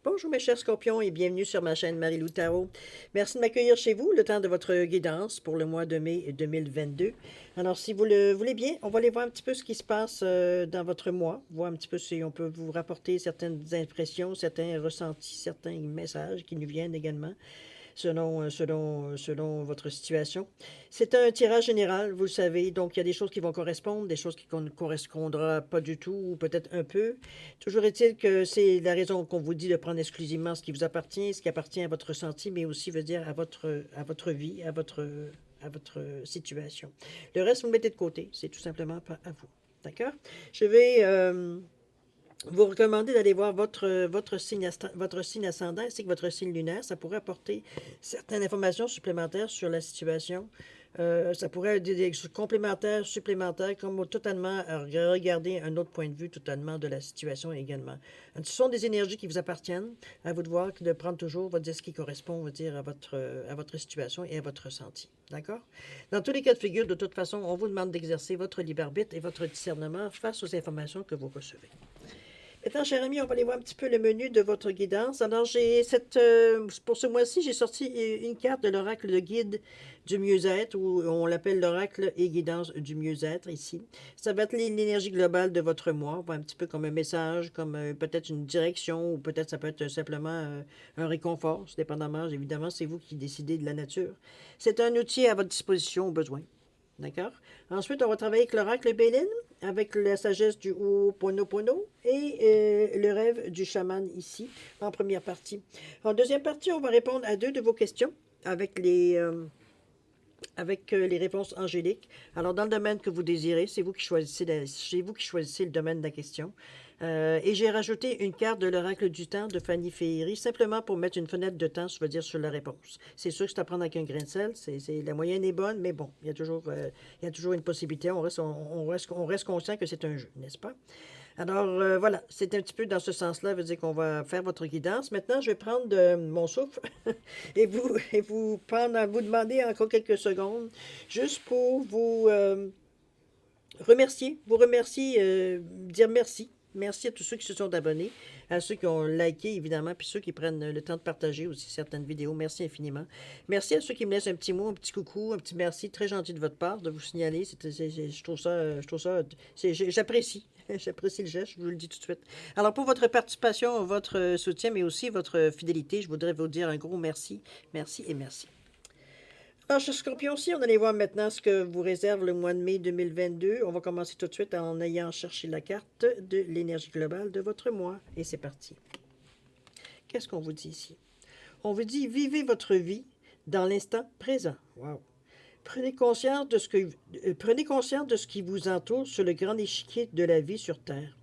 Bonjour mes chers scorpions et bienvenue sur ma chaîne Marie-Lou Tarot. Merci de m'accueillir chez vous le temps de votre guidance pour le mois de mai 2022. Alors si vous le voulez bien, on va aller voir un petit peu ce qui se passe dans votre mois, voir un petit peu si on peut vous rapporter certaines impressions, certains ressentis, certains messages qui nous viennent également selon votre situation. C'est un tirage général, vous le savez, donc il y a des choses qui vont correspondre, des choses qui ne correspondront pas du tout, ou peut-être un peu. Toujours est-il que c'est la raison qu'on vous dit de prendre exclusivement ce qui vous appartient, ce qui appartient à votre ressenti, mais aussi, veut dire, à votre vie, à votre situation. Le reste, vous le mettez de côté, c'est tout simplement pas à vous. D'accord? Je vais vous recommandez d'aller voir votre signe ascendant ainsi que votre signe lunaire. Ça pourrait apporter certaines informations supplémentaires sur la situation. Ça pourrait être des complémentaires, supplémentaires, comme totalement regarder un autre point de vue totalement de la situation également. Ce sont des énergies qui vous appartiennent. À vous de voir, de prendre toujours ce qui correspond, on va dire, à votre situation et à votre ressenti. D'accord? Dans tous les cas de figure, de toute façon, on vous demande d'exercer votre libre arbitre et votre discernement face aux informations que vous recevez. Maintenant, cher ami, on va aller voir un petit peu le menu de votre guidance. Alors, pour ce mois-ci, j'ai sorti une carte de l'oracle de guide du mieux-être, ou on l'appelle l'oracle et guidance du mieux-être ici. Ça va être l'énergie globale de votre mois, un petit peu comme un message, comme peut-être une direction, ou peut-être ça peut être simplement un réconfort, dépendamment, évidemment, c'est vous qui décidez de la nature. C'est un outil à votre disposition au besoin. D'accord? Ensuite, on va travailler avec l'oracle Bélin, avec la sagesse du Ho'oponopono et le rêve du chaman ici, en première partie. En deuxième partie, on va répondre à deux de vos questions avec les réponses angéliques. Alors, dans le domaine que vous désirez, c'est vous qui choisissez, le domaine de la question. Et j'ai rajouté une carte de l'oracle du temps de Fanny Féery, simplement pour mettre une fenêtre de temps, je veux dire, sur la réponse. C'est sûr que c'est à prendre avec un grain de sel. La moyenne est bonne, mais bon, il y a toujours une possibilité. On reste conscient que c'est un jeu, n'est-ce pas? Alors, voilà, c'est un petit peu dans ce sens-là, veut dire qu'on va faire votre guidance. Maintenant, je vais prendre mon souffle vous demander encore quelques secondes, juste pour vous remercier, dire merci. Merci à tous ceux qui se sont abonnés, à ceux qui ont liké, évidemment, puis ceux qui prennent le temps de partager aussi certaines vidéos. Merci infiniment. Merci à ceux qui me laissent un petit mot, un petit coucou, un petit merci, très gentil de votre part de vous signaler. J'apprécie. J'apprécie le geste, je vous le dis tout de suite. Alors, pour votre participation, votre soutien, mais aussi votre fidélité, je voudrais vous dire un gros merci. Merci et merci. Alors, chez Scorpion, si on allait voir maintenant ce que vous réserve le mois de mai 2022, on va commencer tout de suite en ayant cherché la carte de l'énergie globale de votre mois. Et c'est parti. Qu'est-ce qu'on vous dit ici? On vous dit, vivez votre vie dans l'instant présent. Wow. Prenez conscience de ce qui vous entoure sur le grand échiquier de la vie sur Terre.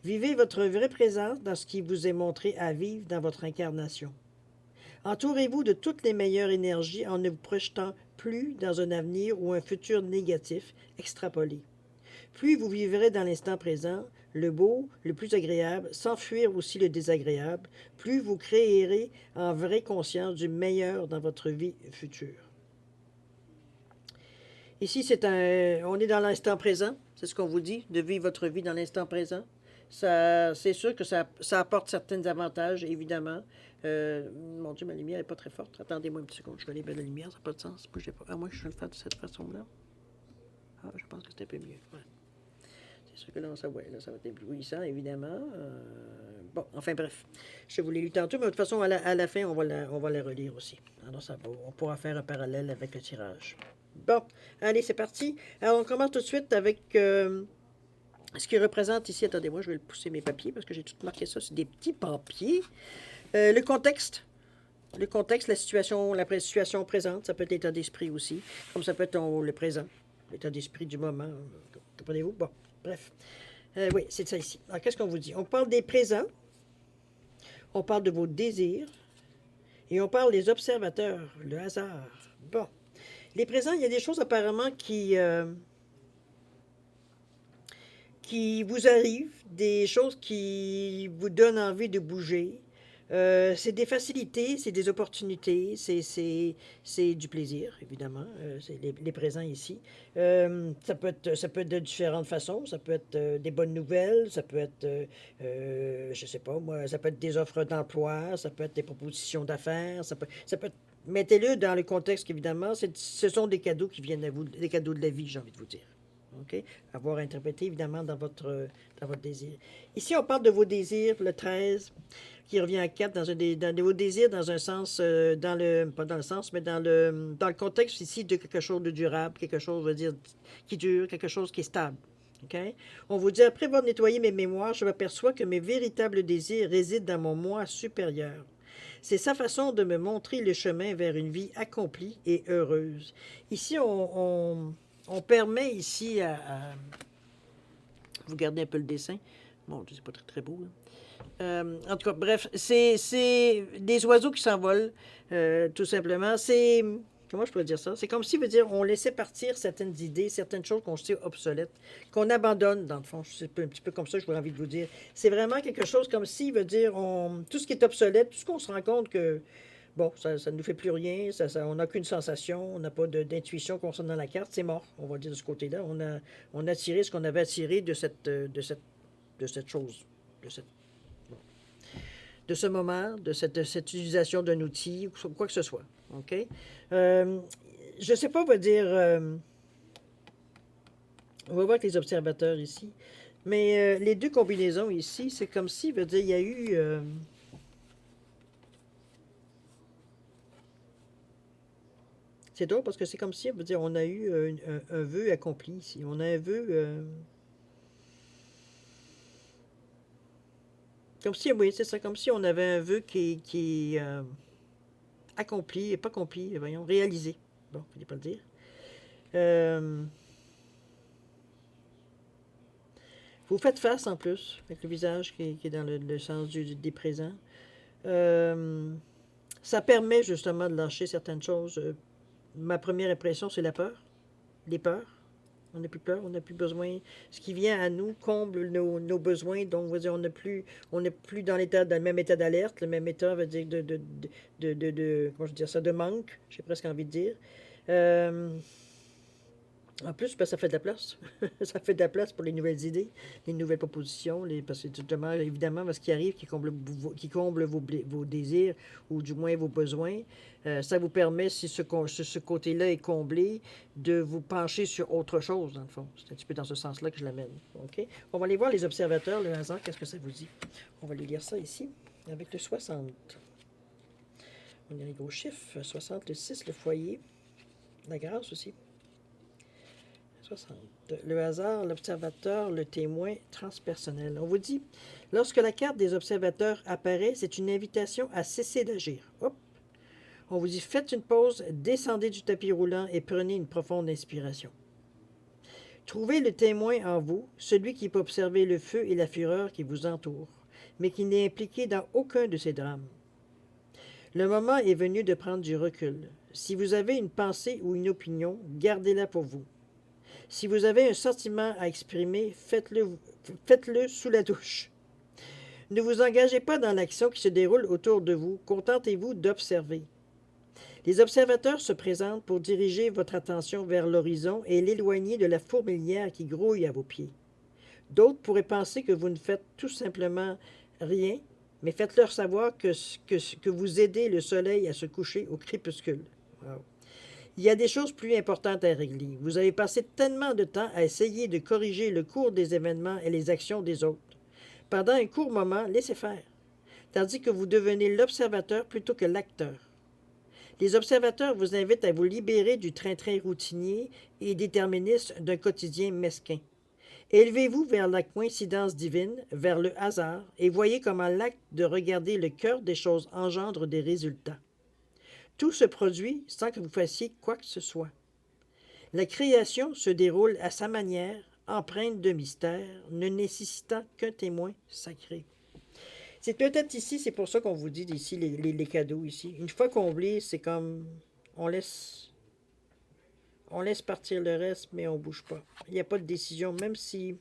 Vivez votre vraie présence dans ce qui vous est montré à vivre dans votre incarnation. Entourez-vous de toutes les meilleures énergies en ne vous projetant plus dans un avenir ou un futur négatif extrapolé. Plus vous vivrez dans l'instant présent, le beau, le plus agréable, sans fuir aussi le désagréable, plus vous créerez en vraie conscience du meilleur dans votre vie future. Ici, on est dans l'instant présent, c'est ce qu'on vous dit, de vivre votre vie dans l'instant présent. C'est sûr que ça apporte certains avantages, évidemment. Mon Dieu, ma lumière n'est pas très forte. Attendez-moi un petit seconde, je vais aller mettre la lumière, ça n'a pas de sens. Bougez pas. À moins que je le fasse de cette façon-là. Ah, je pense que c'est un peu mieux. Ouais. C'est sûr que là, ça va être éblouissant, évidemment. Bon, enfin bref. Je vous l'ai lu tantôt, mais de toute façon, à la fin, on va la relire aussi. Alors, ça va. On pourra faire un parallèle avec le tirage. Bon, allez, c'est parti. Alors, on commence tout de suite avec ce qui représente ici. Attendez-moi, je vais pousser mes papiers parce que j'ai tout marqué ça sur des petits papiers. Le contexte, la situation présente, ça peut être l'état d'esprit aussi, comme ça peut être le présent, l'état d'esprit du moment. Comprenez-vous? Bon, bref. Oui, c'est ça ici. Alors, qu'est-ce qu'on vous dit? On parle des présents, on parle de vos désirs, et on parle des observateurs, le hasard. Bon. Les présents, il y a des choses apparemment qui vous arrivent, des choses qui vous donnent envie de bouger. C'est des facilités, c'est des opportunités, c'est du plaisir, évidemment. C'est les présents ici. Ça peut être de différentes façons. Ça peut être des bonnes nouvelles, ça peut être, je sais pas moi, ça peut être des offres d'emploi, ça peut être des propositions d'affaires, ça peut être, mettez-le dans le contexte qu'évidemment, ce sont des cadeaux qui viennent à vous, des cadeaux de la vie, j'ai envie de vous dire. OK? Avoir interprété, évidemment, dans votre désir. Ici, on parle de vos désirs, le 13 qui revient à 4 dans vos désirs, dans un sens, pas dans le sens, mais dans le contexte ici de quelque chose de durable, quelque chose, je veux dire, qui dure, quelque chose qui est stable. OK? On vous dit, après avoir nettoyé mes mémoires, je m'aperçois que mes véritables désirs résident dans mon moi supérieur. C'est sa façon de me montrer le chemin vers une vie accomplie et heureuse. Ici, on permet ici vous gardez un peu le dessin. Bon, c'est pas très, très beau, là. En tout cas, bref, c'est des oiseaux qui s'envolent, tout simplement. C'est, comment je pourrais dire ça? C'est comme si, veut dire, on laissait partir certaines idées, certaines choses qu'on sait obsolètes, qu'on abandonne, dans le fond. C'est un petit peu comme ça, j'aurais envie de vous dire. C'est vraiment quelque chose comme si, veut dire, tout ce qui est obsolète, tout ce qu'on se rend compte que, bon, ça ne nous fait plus rien, on n'a qu'une sensation, on n'a pas d'intuition concernant la carte, c'est mort, on va dire de ce côté-là. On a tiré ce qu'on avait à tirer de cette chose, de cette de ce moment, de cette utilisation d'un outil, ou quoi que ce soit. OK? Je ne sais pas, on va dire. On va voir avec les observateurs ici. Mais les deux combinaisons ici, c'est comme si, veut dire, il y a eu. C'est drôle parce que c'est comme si, veut dire, on a eu un vœu accompli ici. On a un vœu. Comme si, oui, c'est ça, comme si on avait un vœu qui est accompli, et pas accompli, voyons, réalisé. Bon, il ne pas le dire. Euh, Vous faites face en plus, avec le visage qui est dans le sens des présents. Euh, Ça permet justement de lâcher certaines choses. Ma première impression, c'est la peur, les peurs. On n'a plus peur, on n'a plus besoin. Ce qui vient à nous comble nos besoins. Donc, on va dire, on n'est plus dans dans le même état d'alerte, le même état, veut dire, comment je veux dire ça, de manque, j'ai presque envie de dire. Euh, En plus, ben, ça fait de la place. Ça fait de la place pour les nouvelles idées, les nouvelles propositions, parce que justement, évidemment, ce qui arrive, qui comble vos désirs, ou du moins vos besoins, ça vous permet, si ce côté-là est comblé, de vous pencher sur autre chose, dans le fond. C'est un petit peu dans ce sens-là que je l'amène. OK? On va aller voir les observateurs, le hasard, qu'est-ce que ça vous dit? On va aller lire ça ici, avec le 60. On a les gros chiffres, 60, le 6, le foyer, la grâce aussi. 60. Le hasard, l'observateur, le témoin transpersonnel. On vous dit, lorsque la carte des observateurs apparaît, c'est une invitation à cesser d'agir. Hop! On vous dit, faites une pause, descendez du tapis roulant et prenez une profonde inspiration. Trouvez le témoin en vous, celui qui peut observer le feu et la fureur qui vous entourent, mais qui n'est impliqué dans aucun de ces drames. Le moment est venu de prendre du recul. Si vous avez une pensée ou une opinion, gardez-la pour vous. Si vous avez un sentiment à exprimer, faites-le sous la douche. Ne vous engagez pas dans l'action qui se déroule autour de vous, contentez-vous d'observer. Les observateurs se présentent pour diriger votre attention vers l'horizon et l'éloigner de la fourmilière qui grouille à vos pieds. D'autres pourraient penser que vous ne faites tout simplement rien, mais faites-leur savoir que vous aidez le soleil à se coucher au crépuscule. Wow. Il y a des choses plus importantes à régler. Vous avez passé tellement de temps à essayer de corriger le cours des événements et les actions des autres. Pendant un court moment, laissez faire, tandis que vous devenez l'observateur plutôt que l'acteur. Les observateurs vous invitent à vous libérer du train-train routinier et déterministe d'un quotidien mesquin. Élevez-vous vers la coïncidence divine, vers le hasard, et voyez comment l'acte de regarder le cœur des choses engendre des résultats. Tout se produit sans que vous fassiez quoi que ce soit. La création se déroule à sa manière, empreinte de mystère, ne nécessitant qu'un témoin sacré. C'est peut-être ici, c'est pour ça qu'on vous dit ici les cadeaux ici. Une fois comblé, c'est comme on laisse partir le reste, mais on bouge pas. Il n'y a pas de décision, même si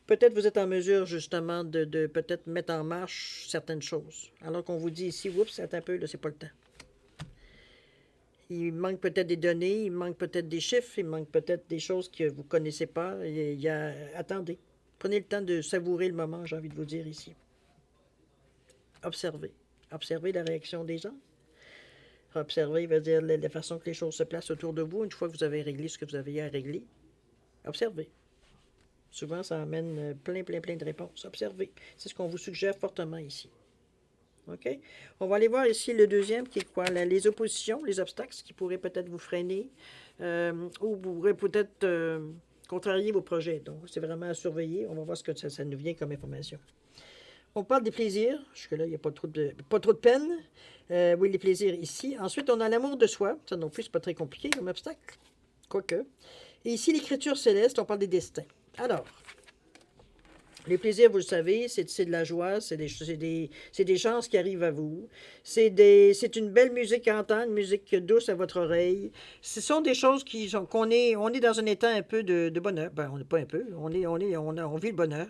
Peut-être vous êtes en mesure justement de peut-être mettre en marche certaines choses. Alors qu'on vous dit ici, oups, c'est un peu, là, c'est pas le temps. Il manque peut-être des données, il manque peut-être des chiffres, il manque peut-être des choses que vous ne connaissez pas. Attendez. Prenez le temps de savourer le moment, j'ai envie de vous dire ici. Observez. Observez la réaction des gens. Observez, veut dire la façon que les choses se placent autour de vous une fois que vous avez réglé ce que vous avez à régler. Observez. Souvent, ça amène plein de réponses. Observez. C'est ce qu'on vous suggère fortement ici. OK? On va aller voir ici le deuxième, qui est quoi? Les oppositions, les obstacles qui pourraient peut-être vous freiner ou pourraient peut-être contrarier vos projets. Donc, c'est vraiment à surveiller. On va voir ce que ça nous vient comme information. On parle des plaisirs. Jusque-là, il n'y a pas trop de peine. Oui, les plaisirs ici. Ensuite, on a l'amour de soi. Ça non plus, c'est pas très compliqué comme obstacle. Quoique. Et ici, l'écriture céleste, on parle des destins. Alors, les plaisirs, vous le savez, c'est de la joie, c'est des chances qui arrivent à vous. C'est une belle musique à entendre, une musique douce à votre oreille. Ce sont des choses on est dans un état un peu de bonheur. Ben, on n'est pas un peu, on vit le bonheur.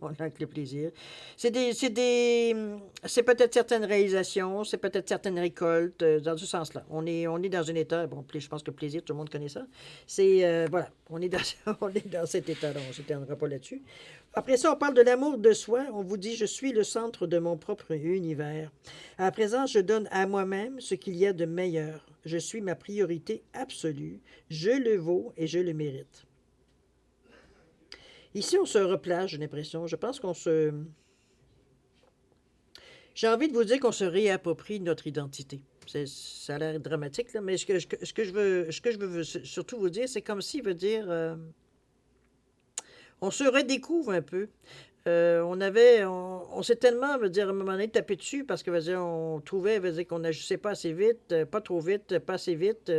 On a avec le plaisir. C'est peut-être certaines réalisations, c'est peut-être certaines récoltes, dans ce sens-là. On est dans un état, bon, je pense que le plaisir, tout le monde connaît ça. Voilà, on est on est dans cet état-là, on ne s'éternera pas là-dessus. Après ça, on parle de l'amour de soi. On vous dit, je suis le centre de mon propre univers. À présent, je donne à moi-même ce qu'il y a de meilleur. Je suis ma priorité absolue. Je le vaux et je le mérite. Ici, on se replace, j'ai l'impression. Je pense qu'on se... J'ai envie de vous dire qu'on se réapproprie notre identité. Ça a l'air dramatique, là, mais ce que je veux surtout vous dire, c'est comme s'il veut dire... on se redécouvre un peu. On s'est tellement, veut dire, à un moment donné, tapé dessus parce que, veut dire, on trouvait, veut dire, qu'on n'agissait pas assez vite, pas trop vite, pas assez vite,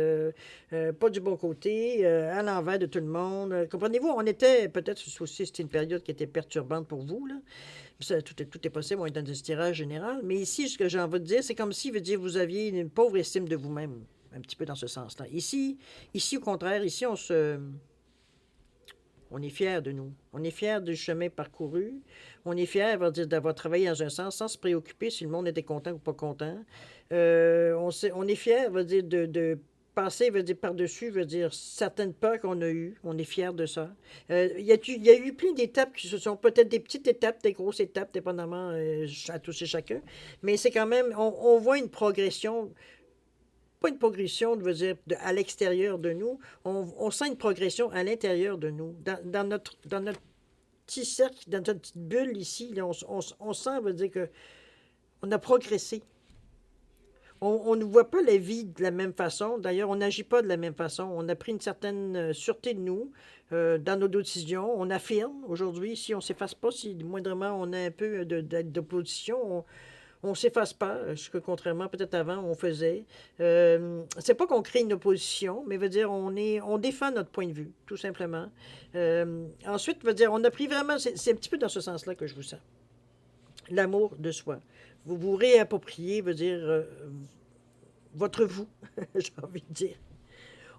pas du bon côté, à l'envers de tout le monde. Comprenez-vous, on était, peut-être aussi, c'était une période qui était perturbante pour vous, là. Tout est possible, on est dans un tirage général. Mais ici, ce que j'ai envie de dire, c'est comme si, veut dire, vous aviez une pauvre estime de vous-même, un petit peu dans ce sens-là. Ici, au contraire, ici, on est fiers de nous. On est fiers du chemin parcouru. On est fiers d'avoir travaillé dans un sens sans se préoccuper si le monde était content ou pas content. On est fiers de passer par-dessus certaines peurs qu'on a eues. On est fiers de ça. Il y a eu plein d'étapes qui se sont peut-être des petites étapes, des grosses étapes, dépendamment à tous et chacun. Mais c'est quand même, on voit une progression. Pas une progression, à l'extérieur de nous. On sent une progression à l'intérieur de nous. Dans notre petit cercle, dans notre petite bulle ici, là, on sent, que on a progressé. On ne voit pas la vie de la même façon. D'ailleurs, on n'agit pas de la même façon. On a pris une certaine sûreté de nous dans nos décisions. On affirme aujourd'hui, si on ne s'efface pas, si moindrement on a un peu d'opposition, on ne s'efface pas, ce que contrairement peut-être avant on faisait. C'est pas qu'on crée une opposition, mais veut dire on défend notre point de vue, tout simplement. Ensuite, veut dire on a pris vraiment, c'est un petit peu dans ce sens-là que je vous sens. L'amour de soi. Vous vous réappropriez, veut dire votre vous, j'ai envie de dire.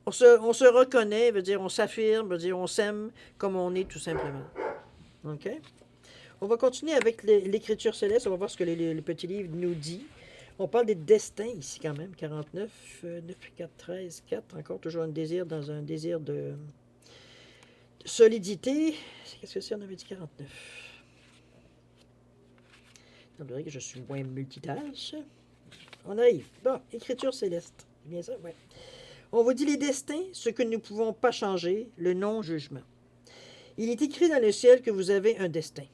On se reconnaît, veut dire on s'affirme, veut dire on s'aime comme on est tout simplement. OK? On va continuer avec l'écriture céleste. On va voir ce que le petit livre nous dit. On parle des destins ici quand même. 49, 9, 4, 13, 4. Encore toujours dans un désir de solidité. Qu'est-ce que c'est? On avait dit 49. Il semblerait que je suis moins multitâche. On arrive. Bon, écriture céleste. C'est bien ça? Ouais. On vous dit les destins, ce que nous ne pouvons pas changer, le non-jugement. Il est écrit dans le ciel que vous avez un destin.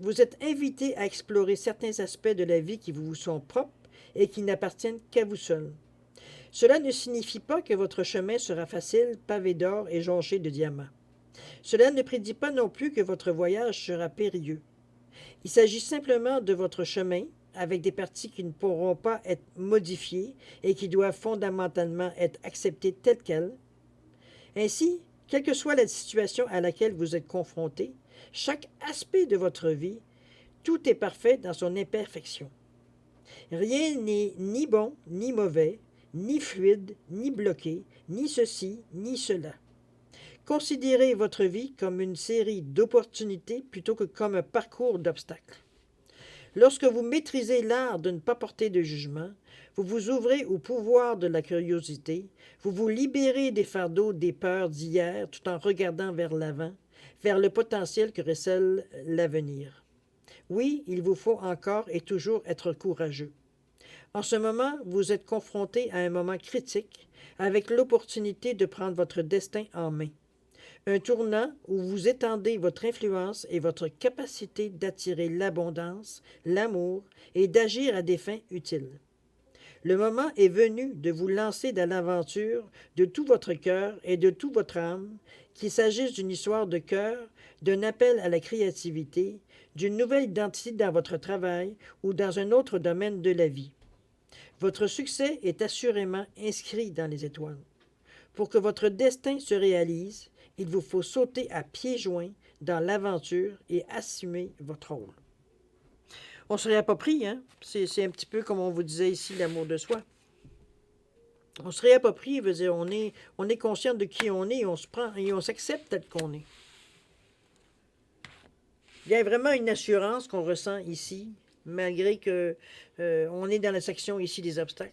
Vous êtes invité à explorer certains aspects de la vie qui vous sont propres et qui n'appartiennent qu'à vous seul. Cela ne signifie pas que votre chemin sera facile, pavé d'or et jonché de diamants. Cela ne prédit pas non plus que votre voyage sera périlleux. Il s'agit simplement de votre chemin, avec des parties qui ne pourront pas être modifiées et qui doivent fondamentalement être acceptées telles quelles. Ainsi, quelle que soit la situation à laquelle vous êtes confronté, chaque aspect de votre vie, tout est parfait dans son imperfection. Rien n'est ni bon, ni mauvais, ni fluide, ni bloqué, ni ceci, ni cela. Considérez votre vie comme une série d'opportunités plutôt que comme un parcours d'obstacles. Lorsque vous maîtrisez l'art de ne pas porter de jugement, vous vous ouvrez au pouvoir de la curiosité, vous vous libérez des fardeaux des peurs d'hier tout en regardant vers l'avant, vers le potentiel que recèle l'avenir. Oui, il vous faut encore et toujours être courageux. En ce moment, vous êtes confronté à un moment critique avec l'opportunité de prendre votre destin en main. Un tournant où vous étendez votre influence et votre capacité d'attirer l'abondance, l'amour et d'agir à des fins utiles. Le moment est venu de vous lancer dans l'aventure de tout votre cœur et de toute votre âme, qu'il s'agisse d'une histoire de cœur, d'un appel à la créativité, d'une nouvelle identité dans votre travail ou dans un autre domaine de la vie. Votre succès est assurément inscrit dans les étoiles. Pour que votre destin se réalise, il vous faut sauter à pieds joints dans l'aventure et assumer votre rôle. On se réapproprie, hein? C'est un petit peu comme on vous disait ici, l'amour de soi. On se réapproprie, veut dire, on est conscient de qui on est, on se prend et on s'accepte tel qu'on est. Il y a vraiment une assurance qu'on ressent ici, malgré que on est dans la section ici des obstacles.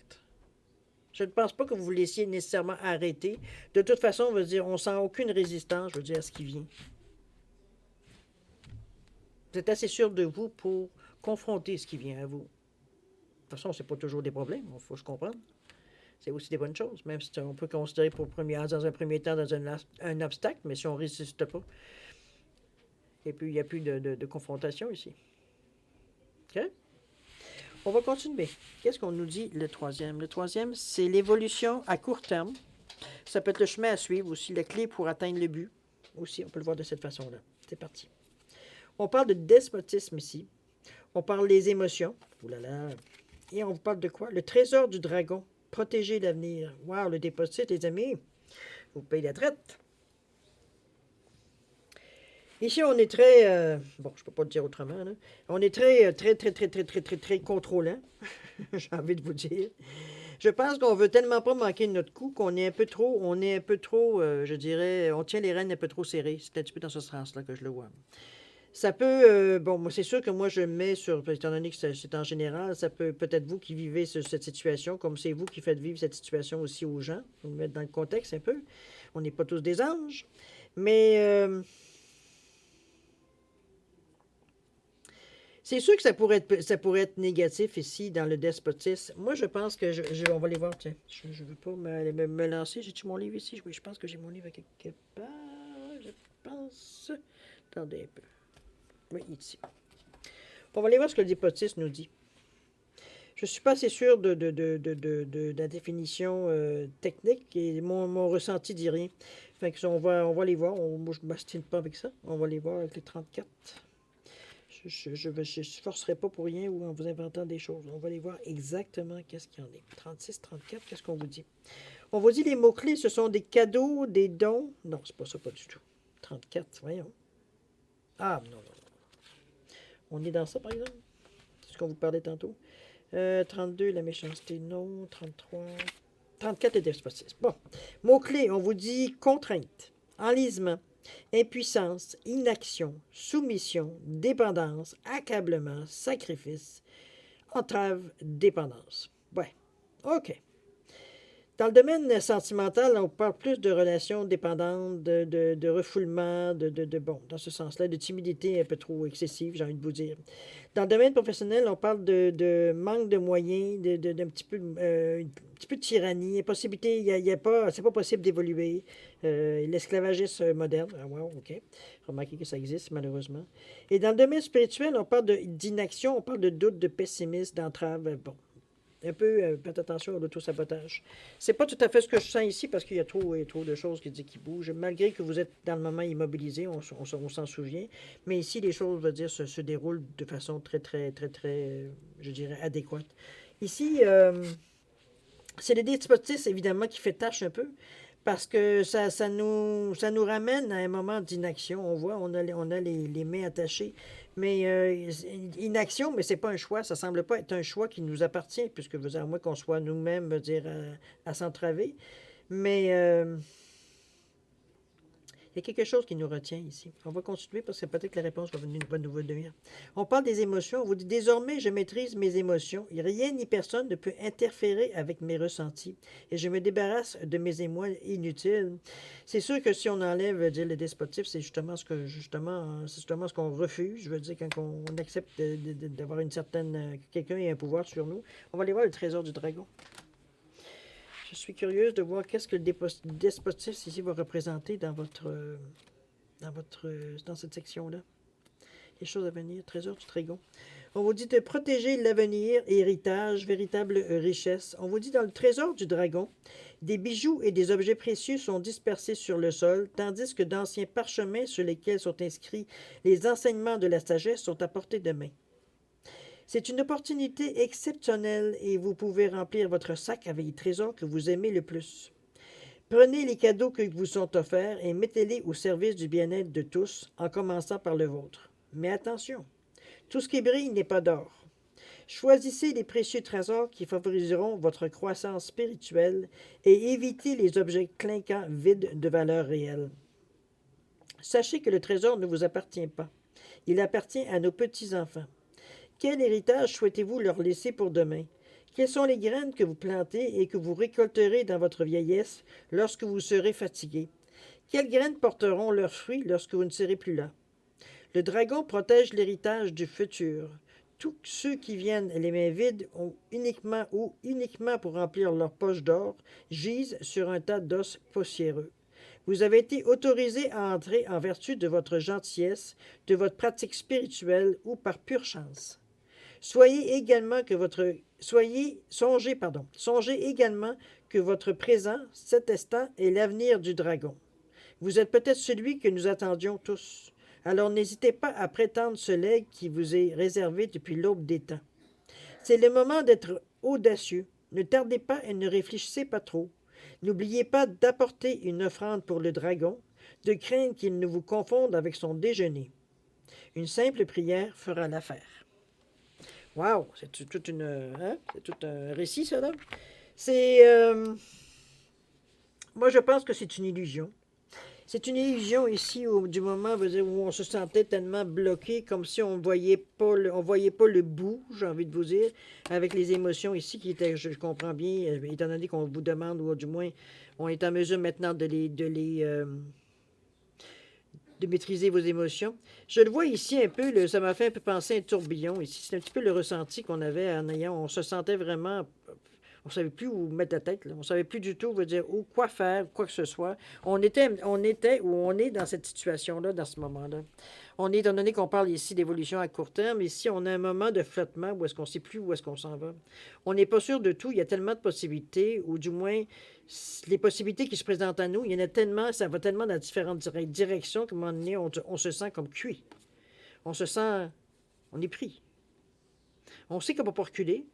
Je ne pense pas que vous vous laissiez nécessairement arrêter. De toute façon, on veut dire, on sent aucune résistance, je veux dire, à ce qui vient. Vous êtes assez sûr de vous pour confronter ce qui vient à vous. De toute façon, c'est pas toujours des problèmes, il faut se comprendre. C'est aussi des bonnes choses, même si on peut considérer dans un premier temps dans un obstacle, mais si on ne résiste pas. Et puis, il n'y a plus de confrontation ici. OK? On va continuer. Qu'est-ce qu'on nous dit le troisième? Le troisième, c'est l'évolution à court terme. Ça peut être le chemin à suivre aussi, la clé pour atteindre le but. Aussi, on peut le voir de cette façon-là. C'est parti. On parle de despotisme ici. On parle des émotions. Ouh là là. Et on vous parle de quoi? Le trésor du dragon. Protéger l'avenir. Wow, le despotisme, les amis. Vous payez la traite. Ici, on est très... bon, je ne peux pas le dire autrement. Là. On est très contrôlant. J'ai envie de vous dire. Je pense qu'on veut tellement pas manquer de notre coup qu'on est un peu trop, je dirais, on tient les rênes un peu trop serrées. C'est un petit peu dans ce sens-là que je le vois. Ça peut, bon, moi c'est sûr que moi je mets sur, étant donné que c'est en général, ça peut-être vous qui vivez cette situation, comme c'est vous qui faites vivre cette situation aussi aux gens, vous me mettre dans le contexte un peu. On n'est pas tous des anges, mais c'est sûr que ça pourrait être négatif ici dans le despotisme. Moi, je pense que on va les voir. Tiens, je ne veux pas me lancer. J'ai-tu mon livre ici? Oui, je pense que j'ai mon livre à quelque part. Je pense. Attendez un peu. Oui, ici. On va aller voir ce que le despotisme nous dit. Je ne suis pas assez sûr de la définition technique et mon ressenti dit rien. Fait que on va les voir. Moi, je ne m'astine pas avec ça. On va les voir avec les 34. Je ne forcerai pas pour rien ou en vous inventant des choses. On va aller voir exactement qu'est-ce qu'il y en est. 36, 34, qu'est-ce qu'on vous dit? On vous dit les mots-clés, ce sont des cadeaux, des dons. Non, c'est pas ça, pas du tout. 34, voyons. Ah, non. On est dans ça, par exemple? C'est ce qu'on vous parlait tantôt. 32, la méchanceté, non. 33. 34, le despotisme. Bon. Mots-clés, on vous dit contrainte, enlisement, impuissance, inaction, soumission, dépendance, accablement, sacrifice, entrave, dépendance. Ouais, OK. Dans le domaine sentimental, on parle plus de relations dépendantes, de refoulement, bon, dans ce sens-là, de timidité un peu trop excessive, j'ai envie de vous dire. Dans le domaine professionnel, on parle de manque de moyens, d'un petit peu, un petit peu de tyrannie, impossibilité, c'est pas possible d'évoluer. L'esclavagisme moderne, ah wow, OK. Remarquez que ça existe, malheureusement. Et dans le domaine spirituel, on parle d'inaction, on parle de doute, de pessimisme, d'entrave, bon. Un peu, faites attention à l'auto-sabotage. C'est pas tout à fait ce que je sens ici parce qu'il y a trop de choses qui bougent. Malgré que vous êtes dans le moment immobilisé, on s'en souvient. Mais ici, les choses, je veux dire, se déroulent de façon très, je dirais, adéquate. Ici, c'est le despotisme, évidemment, qui fait tâche un peu parce que ça nous ramène à un moment d'inaction. On voit, on a les mains attachées. Mais inaction, mais c'est pas un choix. Ça semble pas être un choix qui nous appartient, puisque à moins qu'on soit nous-mêmes, à s'entraver. Mais Il y a quelque chose qui nous retient ici. On va continuer parce que peut-être que la réponse va nous venir. On parle des émotions. On vous dit désormais, je maîtrise mes émotions. Rien ni personne ne peut interférer avec mes ressentis. Et je me débarrasse de mes émois inutiles. C'est sûr que si on enlève dire, le despotisme, c'est justement ce qu'on refuse. Je veux dire, quand on accepte d'avoir une certaine. Que quelqu'un ait un pouvoir sur nous. On va aller voir le trésor du dragon. Je suis curieuse de voir qu'est-ce que le despotisme ici va représenter dans cette section-là. Les choses à venir, trésor du dragon. On vous dit de protéger l'avenir, héritage, véritable richesse. On vous dit dans le trésor du dragon, des bijoux et des objets précieux sont dispersés sur le sol, tandis que d'anciens parchemins sur lesquels sont inscrits les enseignements de la sagesse sont à portée de main. C'est une opportunité exceptionnelle et vous pouvez remplir votre sac avec les trésors que vous aimez le plus. Prenez les cadeaux qui vous sont offerts et mettez-les au service du bien-être de tous, en commençant par le vôtre. Mais attention, tout ce qui brille n'est pas d'or. Choisissez les précieux trésors qui favoriseront votre croissance spirituelle et évitez les objets clinquants vides de valeur réelle. Sachez que le trésor ne vous appartient pas. Il appartient à nos petits-enfants. Quel héritage souhaitez-vous leur laisser pour demain? Quelles sont les graines que vous plantez et que vous récolterez dans votre vieillesse lorsque vous serez fatigué? Quelles graines porteront leurs fruits lorsque vous ne serez plus là? Le dragon protège l'héritage du futur. Tous ceux qui viennent les mains vides uniquement pour remplir leur poche d'or gisent sur un tas d'os poussiéreux. Vous avez été autorisé à entrer en vertu de votre gentillesse, de votre pratique spirituelle ou par pure chance. Songez également que votre présent, cet instant, est l'avenir du dragon. Vous êtes peut-être celui que nous attendions tous. Alors n'hésitez pas à prétendre ce legs qui vous est réservé depuis l'aube des temps. C'est le moment d'être audacieux. Ne tardez pas et ne réfléchissez pas trop. N'oubliez pas d'apporter une offrande pour le dragon, de craindre qu'il ne vous confonde avec son déjeuner. Une simple prière fera l'affaire. Wow, c'est tout un récit, ça, là. Moi, je pense que c'est une illusion. C'est une illusion ici du moment où on se sentait tellement bloqué, comme si on voyait pas le bout, j'ai envie de vous dire, avec les émotions ici qui étaient, je comprends bien, étant donné qu'on vous demande, ou du moins, on est en mesure maintenant de maîtriser vos émotions. Je le vois ici un peu, ça m'a fait un peu penser à un tourbillon ici. C'est un petit peu le ressenti qu'on avait on se sentait vraiment, on ne savait plus où mettre la tête, là. On ne savait plus du tout, où quoi faire, quoi que ce soit. On était ou on est dans cette situation-là, dans ce moment-là. On est, étant donné qu'on parle ici d'évolution à court terme, ici, on a un moment de flottement où est-ce qu'on ne sait plus où est-ce qu'on s'en va. On n'est pas sûr de tout, il y a tellement de possibilités, ou du moins, les possibilités qui se présentent à nous, il y en a tellement, ça va tellement dans différentes directions qu'à un moment donné, on se sent comme cuit. On est pris. On sait qu'on ne peut pas reculer,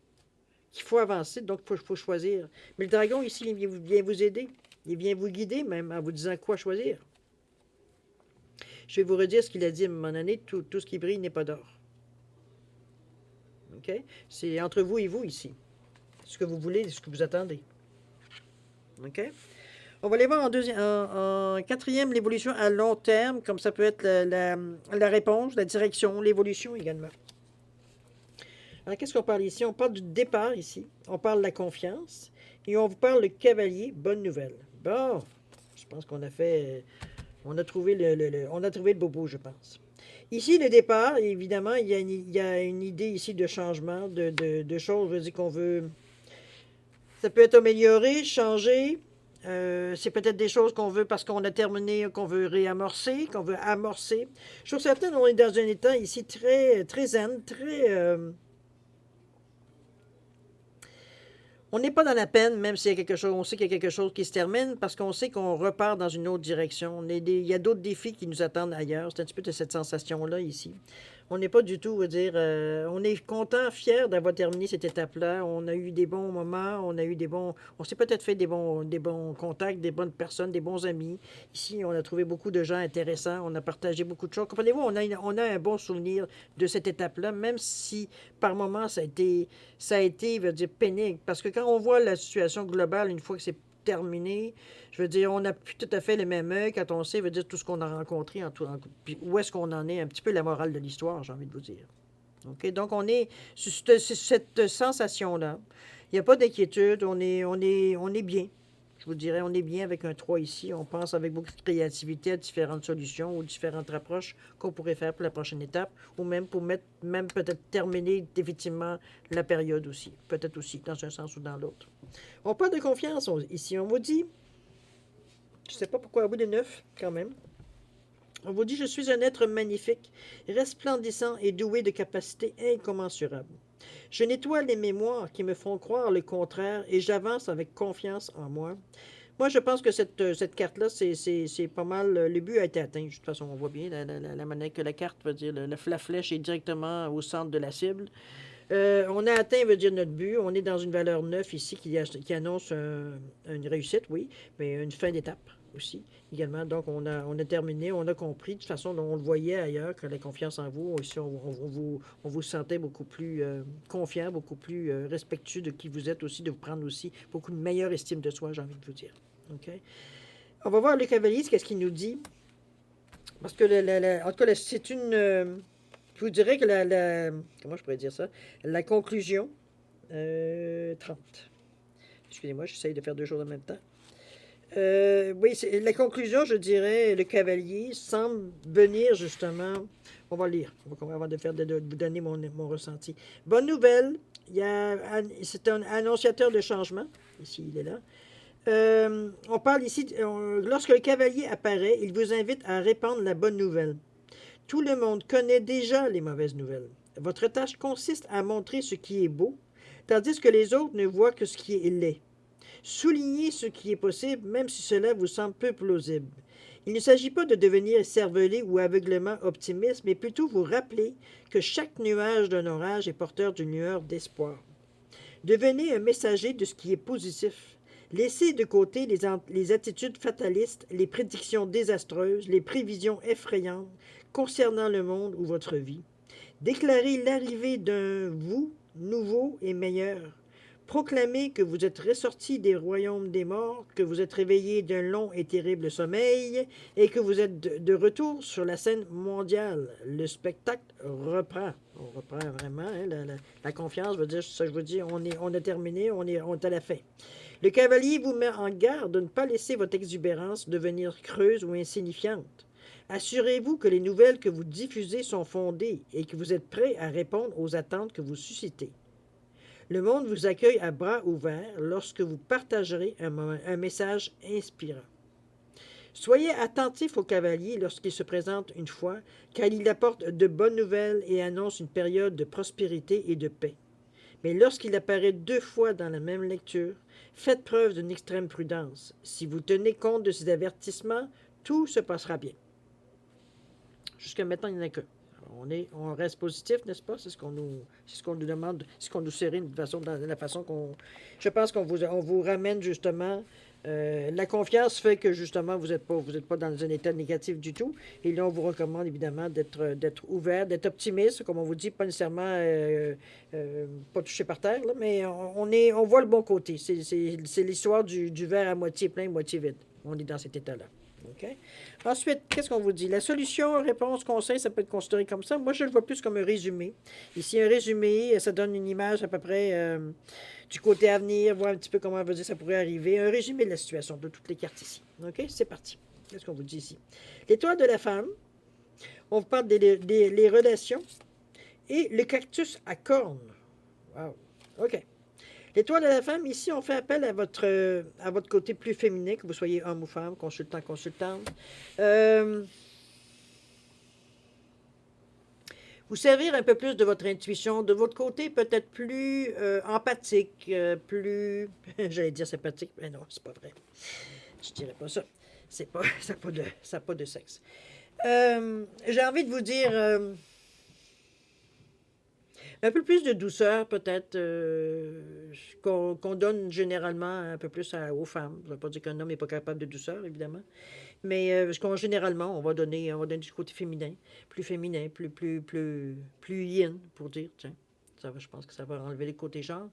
qu'il faut avancer, donc il faut choisir. Mais le dragon, ici, il vient vous aider. Il vient vous guider, même, en vous disant quoi choisir. Je vais vous redire ce qu'il a dit à un moment donné, tout ce qui brille n'est pas d'or. OK? C'est entre vous et vous, ici. Ce que vous voulez, ce que vous attendez. OK? On va aller voir en quatrième, l'évolution à long terme, comme ça peut être la réponse, la direction, l'évolution également. Alors, qu'est-ce qu'on parle ici? On parle du départ ici. On parle de la confiance. Et on vous parle le cavalier. Bonne nouvelle. Bon, je pense qu'on a fait... On a trouvé le bobo, je pense. Ici, le départ, évidemment, il y a une idée ici de changement, de choses, je veux dire qu'on veut... Ça peut être amélioré, changé. C'est peut-être des choses qu'on veut parce qu'on a terminé, qu'on veut réamorcer, qu'on veut amorcer. Je trouve certain on est dans un état ici très, très zen, très... On n'est pas dans la peine, même s'il y a quelque chose, on sait qu'il y a quelque chose qui se termine, parce qu'on sait qu'on repart dans une autre direction. Il y a d'autres défis qui nous attendent ailleurs. C'est un petit peu de cette sensation-là ici. On n'est pas du tout, on est content, fier d'avoir terminé cette étape-là. On a eu des bons moments, on s'est peut-être fait des bons contacts, des bonnes personnes, des bons amis. Ici, on a trouvé beaucoup de gens intéressants, on a partagé beaucoup de choses. Comprenez-vous, on a un bon souvenir de cette étape-là, même si par moments ça a été, pénible. Parce que quand on voit la situation globale, une fois que terminé. Je veux dire, on n'a plus tout à fait le même œil quand on sait, veut dire, tout ce qu'on a rencontré, puis où est-ce qu'on en est, un petit peu la morale de l'histoire, j'ai envie de vous dire. OK? Donc, on est sur cette sensation-là. Il n'y a pas d'inquiétude, on est bien. Je vous dirais, on est bien avec un 3 ici. On pense avec beaucoup de créativité à différentes solutions ou différentes approches qu'on pourrait faire pour la prochaine étape, ou même pour même peut-être terminer définitivement la période aussi. Peut-être aussi, dans un sens ou dans l'autre. On parle de confiance ici. On vous dit, je ne sais pas pourquoi, à bout de 9, quand même. On vous dit, je suis un être magnifique, resplendissant et doué de capacités incommensurables. Je nettoie les mémoires qui me font croire le contraire et j'avance avec confiance en moi. Moi, je pense que cette carte-là, c'est pas mal. Le but a été atteint. De toute façon, on voit bien la manière que la carte veut dire. La flèche est directement au centre de la cible. On a atteint, veut dire, notre but. On est dans une valeur 9 ici qui annonce une réussite, oui, mais une fin d'étape aussi, également. Donc, on a terminé, on a compris. De toute façon, on le voyait ailleurs, que la confiance en vous, ici, on vous sentait beaucoup plus confiant, beaucoup plus respectueux de qui vous êtes aussi, de vous prendre aussi beaucoup de meilleure estime de soi, j'ai envie de vous dire. OK? On va voir le cavalier, qu'est-ce qu'il nous dit. Parce que, en tout cas, c'est une... je vous dirais que comment je pourrais dire ça? La conclusion, 30. Excusez-moi, j'essaye de faire deux choses en même temps. Oui, la conclusion, je dirais, le cavalier semble venir justement. On va lire, avant de vous donner mon ressenti. Bonne nouvelle, c'est un annonciateur de changement. Ici, il est là. On parle ici, lorsque le cavalier apparaît, il vous invite à répandre la bonne nouvelle. Tout le monde connaît déjà les mauvaises nouvelles. Votre tâche consiste à montrer ce qui est beau, tandis que les autres ne voient que ce qui est laid. Soulignez ce qui est possible, même si cela vous semble peu plausible. Il ne s'agit pas de devenir cervelé ou aveuglément optimiste, mais plutôt vous rappeler que chaque nuage d'un orage est porteur d'une lueur d'espoir. Devenez un messager de ce qui est positif. Laissez de côté les attitudes fatalistes, les prédictions désastreuses, les prévisions effrayantes concernant le monde ou votre vie. Déclarez l'arrivée d'un vous nouveau et meilleur. Proclamez que vous êtes ressorti des royaumes des morts, que vous êtes réveillé d'un long et terrible sommeil et que vous êtes de retour sur la scène mondiale. Le spectacle reprend. On reprend vraiment. Hein, la confiance veut dire, ça je veux dire, on a terminé, on est à la fin. Le cavalier vous met en garde de ne pas laisser votre exubérance devenir creuse ou insignifiante. Assurez-vous que les nouvelles que vous diffusez sont fondées et que vous êtes prêt à répondre aux attentes que vous suscitez. Le monde vous accueille à bras ouverts lorsque vous partagerez un message inspirant. Soyez attentif au cavalier lorsqu'il se présente une fois, car il apporte de bonnes nouvelles et annonce une période de prospérité et de paix. Mais lorsqu'il apparaît deux fois dans la même lecture, faites preuve d'une extrême prudence. Si vous tenez compte de ces avertissements, tout se passera bien. Jusqu'à maintenant, il n'y en a que. On reste positif, n'est-ce pas? C'est ce qu'on nous demande, c'est ce qu'on nous sérine de la façon qu'on. Je pense qu'on vous ramène justement. La confiance fait que justement vous n'êtes pas dans un état négatif du tout. Et là, on vous recommande évidemment d'être ouvert, d'être optimiste, comme on vous dit, pas nécessairement pas touché par terre, là, mais on voit le bon côté. C'est l'histoire du verre à moitié plein, moitié vide. On est dans cet état-là. OK? Ensuite, qu'est-ce qu'on vous dit? La solution, réponse, conseil, ça peut être considéré comme ça. Moi, je le vois plus comme un résumé. Ici, un résumé, ça donne une image à peu près du côté à venir, voir un petit peu comment on veut dire ça pourrait arriver. Un résumé de la situation de toutes les cartes ici. OK? C'est parti. Qu'est-ce qu'on vous dit ici? L'étoile de la femme. On vous parle des relations. Et le cactus à cornes. Wow. OK. L'étoile de la femme, ici, on fait appel à votre côté plus féminin, que vous soyez homme ou femme, consultant, consultante. Vous servir un peu plus de votre intuition, de votre côté peut-être plus empathique, plus, j'allais dire sympathique, mais non, c'est pas vrai. Je dirais pas ça. C'est pas, ça n'a pas de sexe. J'ai envie de vous dire un peu plus de douceur, peut-être, qu'on donne généralement un peu plus aux femmes. Je ne veux pas dire qu'un homme n'est pas capable de douceur, évidemment. Mais généralement, on va donner du côté féminin, plus yin, pour dire, tiens. Je pense que ça va enlever les côtés genre.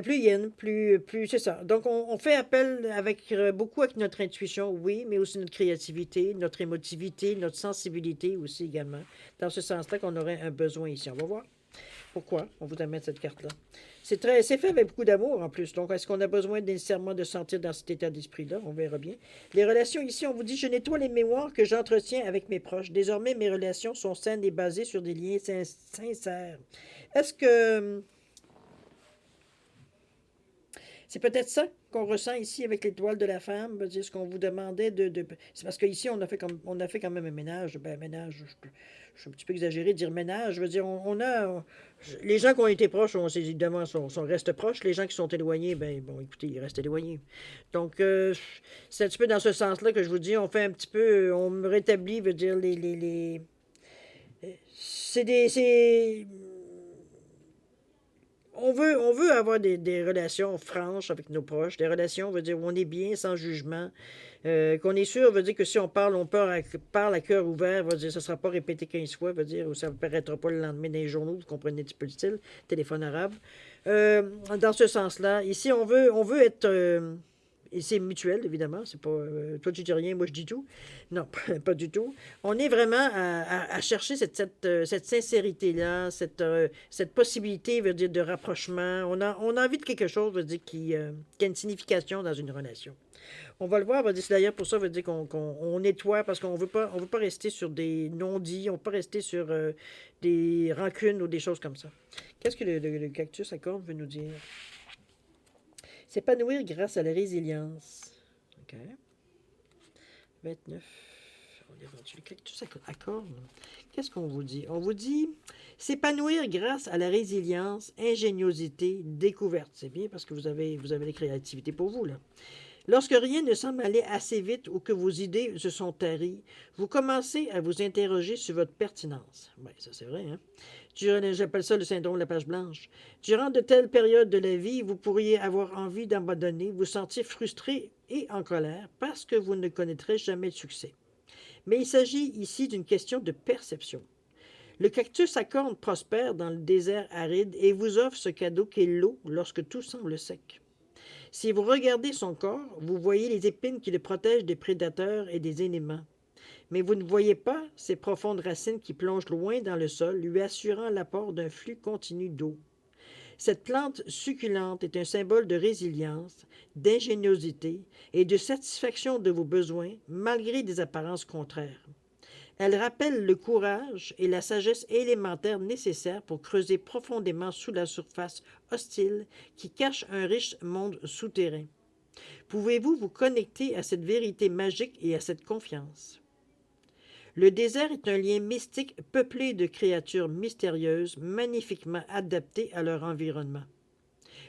Plus yin, plus c'est ça. Donc, on fait appel avec beaucoup avec notre intuition, oui, mais aussi notre créativité, notre émotivité, notre sensibilité aussi également. Dans ce sens-là qu'on aurait un besoin ici. On va voir pourquoi on vous amène cette carte-là. C'est fait avec beaucoup d'amour en plus. Donc, est-ce qu'on a besoin nécessairement de sentir dans cet état d'esprit-là? On verra bien. Les relations ici, on vous dit, je nettoie les mémoires que j'entretiens avec mes proches. Désormais, mes relations sont saines et basées sur des liens sincères. Est-ce que c'est peut-être ça qu'on ressent ici avec l'étoile de la femme, veut dire ce qu'on vous demandait c'est parce qu'ici, on a fait quand même un ménage. Ben, ménage, je suis un petit peu exagéré de dire ménage. Je veux dire, les gens qui ont été proches, évidemment, restent proches. Les gens qui sont éloignés, ben, bon, écoutez, ils restent éloignés. Donc, c'est un petit peu dans ce sens-là que je vous dis, on fait un petit peu, on me rétablit, veut dire, c'est on veut avoir des relations franches avec nos proches, des relations, veut dire, où on est bien, sans jugement, qu'on est sûr, veut dire que si parle à cœur ouvert, veut dire, ça ne sera pas répété 15 fois, veut dire, ou ça ne paraîtra pas le lendemain dans les journaux, vous comprenez un petit peu le style, téléphone arabe. Dans ce sens-là, ici, on veut être... et c'est mutuel, évidemment. C'est pas toi tu dis rien, moi je dis tout. Non, pas du tout. On est vraiment à chercher cette sincérité-là, cette possibilité, veut dire, de rapprochement. On a envie de quelque chose, veut dire, qui a une signification dans une relation. On va le voir, veut dire, c'est d'ailleurs pour ça, veut dire on nettoie parce on veut pas rester sur des non-dits, on veut pas rester sur des rancunes ou des choses comme ça. Qu'est-ce que le cactus à cornes veut nous dire? S'épanouir grâce à la résilience. OK. 29. On est rendu le cactus à cornes. Qu'est-ce qu'on vous dit? On vous dit s'épanouir grâce à la résilience, ingéniosité, découverte. C'est bien parce que vous avez la créativité pour vous, là. Lorsque rien ne semble aller assez vite ou que vos idées se sont taries, vous commencez à vous interroger sur votre pertinence. Oui, ça c'est vrai, hein? J'appelle ça le syndrome de la page blanche. Durant de telles périodes de la vie, vous pourriez avoir envie d'abandonner, vous sentir frustré et en colère parce que vous ne connaîtrez jamais de succès. Mais il s'agit ici d'une question de perception. Le cactus à cornes prospère dans le désert aride et vous offre ce cadeau qu'est l'eau lorsque tout semble sec. Si vous regardez son corps, vous voyez les épines qui le protègent des prédateurs et des éléments. Mais vous ne voyez pas ces profondes racines qui plongent loin dans le sol, lui assurant l'apport d'un flux continu d'eau. Cette plante succulente est un symbole de résilience, d'ingéniosité et de satisfaction de vos besoins, malgré des apparences contraires. Elle rappelle le courage et la sagesse élémentaire nécessaires pour creuser profondément sous la surface hostile qui cache un riche monde souterrain. Pouvez-vous vous connecter à cette vérité magique et à cette confiance? Le désert est un lien mystique peuplé de créatures mystérieuses, magnifiquement adaptées à leur environnement.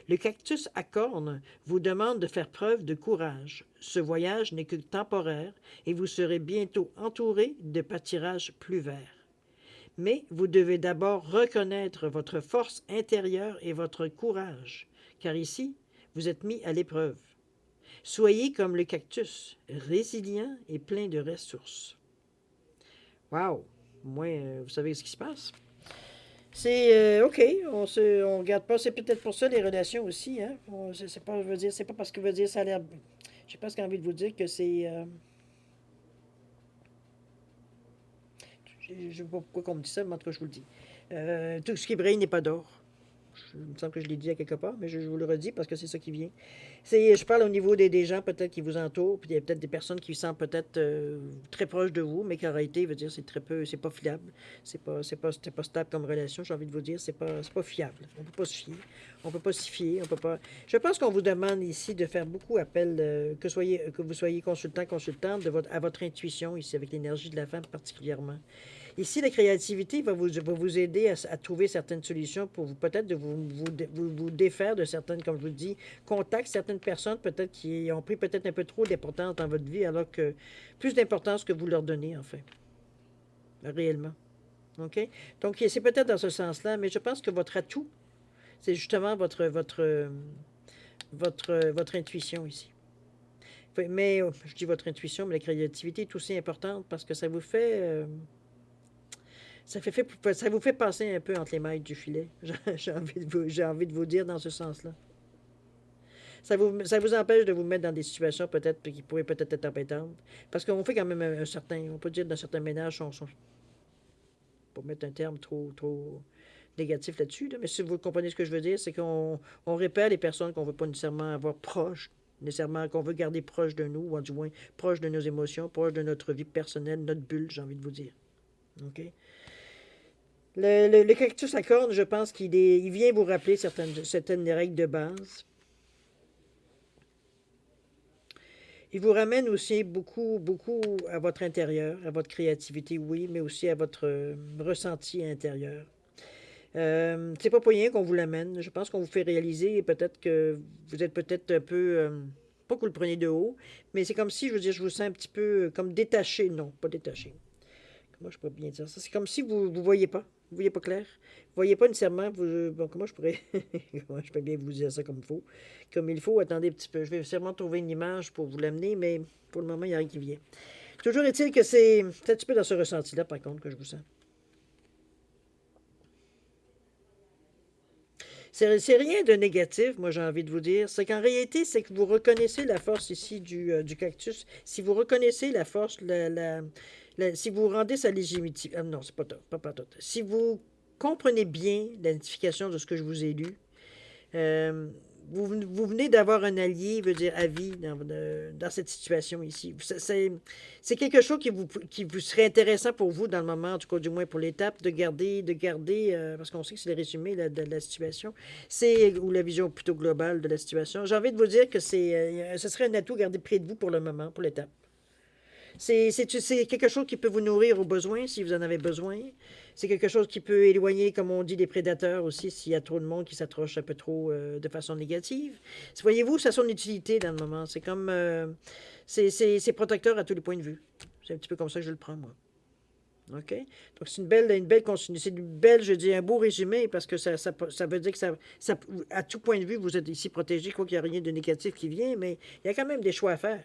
Le cactus à cornes vous demande de faire preuve de courage. Ce voyage n'est que temporaire et vous serez bientôt entouré de pâtirages plus verts. Mais vous devez d'abord reconnaître votre force intérieure et votre courage, car ici, vous êtes mis à l'épreuve. Soyez comme le cactus, résilient et plein de ressources. Wow! Moi, vous savez ce qui se passe? C'est OK, on regarde pas. C'est peut-être pour ça les relations aussi, hein. C'est pas, je veux dire, c'est pas parce que veut dire ça a l'air. J'ai presque envie de vous dire que c'est. Je ne sais pas pourquoi on me dit ça, mais en tout cas, je vous le dis. Tout ce qui brille n'est pas d'or. Il me semble que je l'ai dit à quelque part, mais je vous le redis parce que c'est ça qui vient. Je parle au niveau des gens peut-être qui vous entourent, puis il y a peut-être des personnes qui sont peut-être très proches de vous, mais qu'en réalité, veut dire, c'est très peu, c'est pas fiable, c'est pas stable comme relation. J'ai envie de vous dire, c'est pas fiable. On peut pas se fier, on peut pas s'y fier, on peut pas. Je pense qu'on vous demande ici de faire beaucoup appel, que vous soyez consultante à votre intuition ici avec l'énergie de la femme particulièrement. Ici, la créativité va vous aider à trouver certaines solutions pour vous, peut-être de vous défaire de certaines, comme je vous dis, contacts, certaines personnes peut-être qui ont pris peut-être un peu trop d'importance dans votre vie, alors que plus d'importance que vous leur donnez, en fait, réellement. OK? Donc, c'est peut-être dans ce sens-là, mais je pense que votre atout, c'est justement votre intuition ici. Mais, je dis votre intuition, mais la créativité est aussi importante parce que ça vous fait... ça vous fait passer un peu entre les mailles du filet. J'ai envie de vous dire dans ce sens-là. Ça vous empêche de vous mettre dans des situations peut-être qui pourraient peut-être être embêtantes. Parce qu'on fait quand même un certain, on peut dire, dans certains ménages, pour mettre un terme trop négatif là-dessus, là, mais si vous comprenez ce que je veux dire, c'est qu'on répère les personnes qu'on veut pas nécessairement avoir proches, nécessairement qu'on veut garder proches de nous, ou du moins proches de nos émotions, proches de notre vie personnelle, notre bulle, j'ai envie de vous dire. OK? Le cactus à cornes, je pense il vient vous rappeler certaines règles de base. Il vous ramène aussi beaucoup à votre intérieur, à votre créativité, oui, mais aussi à votre ressenti intérieur. C'est pas pour rien qu'on vous l'amène. Je pense qu'on vous fait réaliser peut-être que vous êtes peut-être un peu, pas que vous le preniez de haut, mais c'est comme si, je veux dire, je vous sens un petit peu comme détaché. Non, pas détaché. Comment je pourrais bien dire ça? C'est comme si vous voyez pas. Vous voyez pas clair. Vous voyez pas nécessairement. Bon, comment je pourrais. Comment je peux bien vous dire ça comme il faut? Comme il faut, attendez un petit peu. Je vais sûrement trouver une image pour vous l'amener, mais pour le moment, il n'y a rien qui vient. Toujours est-il que c'est un petit peu dans ce ressenti-là, par contre, que je vous sens. C'est rien de négatif, moi j'ai envie de vous dire. C'est qu'en réalité, c'est que vous reconnaissez la force ici du cactus. Si vous reconnaissez la force, si vous rendez sa légitimité. Ah, non, c'est pas tout, pas tout. Si vous comprenez bien l'identification de ce que je vous ai lu, euh, vous venez d'avoir un allié, veut dire à vie, dans cette situation ici. C'est quelque chose qui vous serait intéressant pour vous dans le moment, en tout cas du moins pour l'étape, de garder parce qu'on sait que c'est le résumé de la situation, ou la vision plutôt globale de la situation. J'ai envie de vous dire que ce serait un atout gardé près de vous pour le moment, pour l'étape. C'est quelque chose qui peut vous nourrir aux besoins si vous en avez besoin. C'est quelque chose qui peut éloigner, comme on dit, des prédateurs aussi s'il y a trop de monde qui s'approche un peu trop de façon négative. Voyez-vous, ça a son utilité dans le moment. C'est comme. C'est protecteur à tous les points de vue. C'est un petit peu comme ça que je le prends, moi. OK? Donc, c'est une belle continuité. C'est une belle, je dis, un beau résumé parce que ça veut dire que à tout point de vue, vous êtes ici protégé, quoi qu'il n'y a rien de négatif qui vient, mais il y a quand même des choix à faire.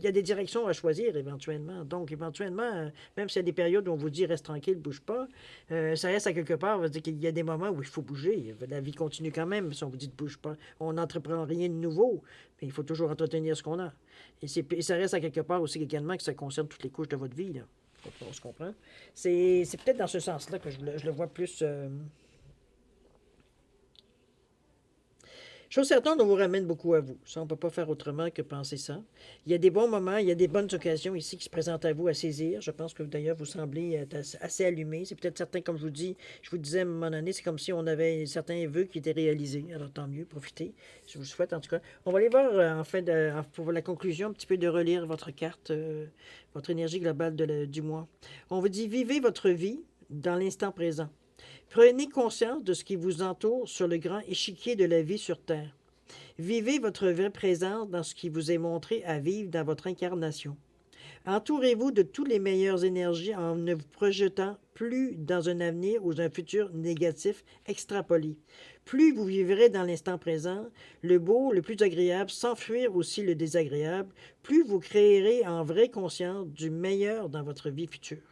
Il y a des directions à choisir éventuellement. Donc, éventuellement, même s'il y a des périodes où on vous dit reste tranquille, bouge pas, ça reste à quelque part. Ça veut dire qu'il y a des moments où il faut bouger. La vie continue quand même si on vous dit de bouge pas. On n'entreprend rien de nouveau, mais il faut toujours entretenir ce qu'on a. Et ça reste à quelque part aussi également que ça concerne toutes les couches de votre vie. Là. On se comprend. C'est peut-être dans ce sens-là que je le vois plus. Chose certaine, on vous ramène beaucoup à vous. Ça, on ne peut pas faire autrement que penser ça. Il y a des bons moments, il y a des bonnes occasions ici qui se présentent à vous à saisir. Je pense que d'ailleurs, vous semblez être assez allumé. C'est peut-être certain, comme je vous disais à un moment donné, c'est comme si on avait certains vœux qui étaient réalisés. Alors tant mieux, profitez. Je vous souhaite en tout cas. On va aller voir pour la conclusion, un petit peu de relire votre carte, votre énergie globale du mois. On vous dit, vivez votre vie dans l'instant présent. Prenez conscience de ce qui vous entoure sur le grand échiquier de la vie sur Terre. Vivez votre vraie présence dans ce qui vous est montré à vivre dans votre incarnation. Entourez-vous de toutes les meilleures énergies en ne vous projetant plus dans un avenir ou un futur négatif extrapolé. Plus vous vivrez dans l'instant présent, le beau, le plus agréable, sans fuir aussi le désagréable, plus vous créerez en vraie conscience du meilleur dans votre vie future.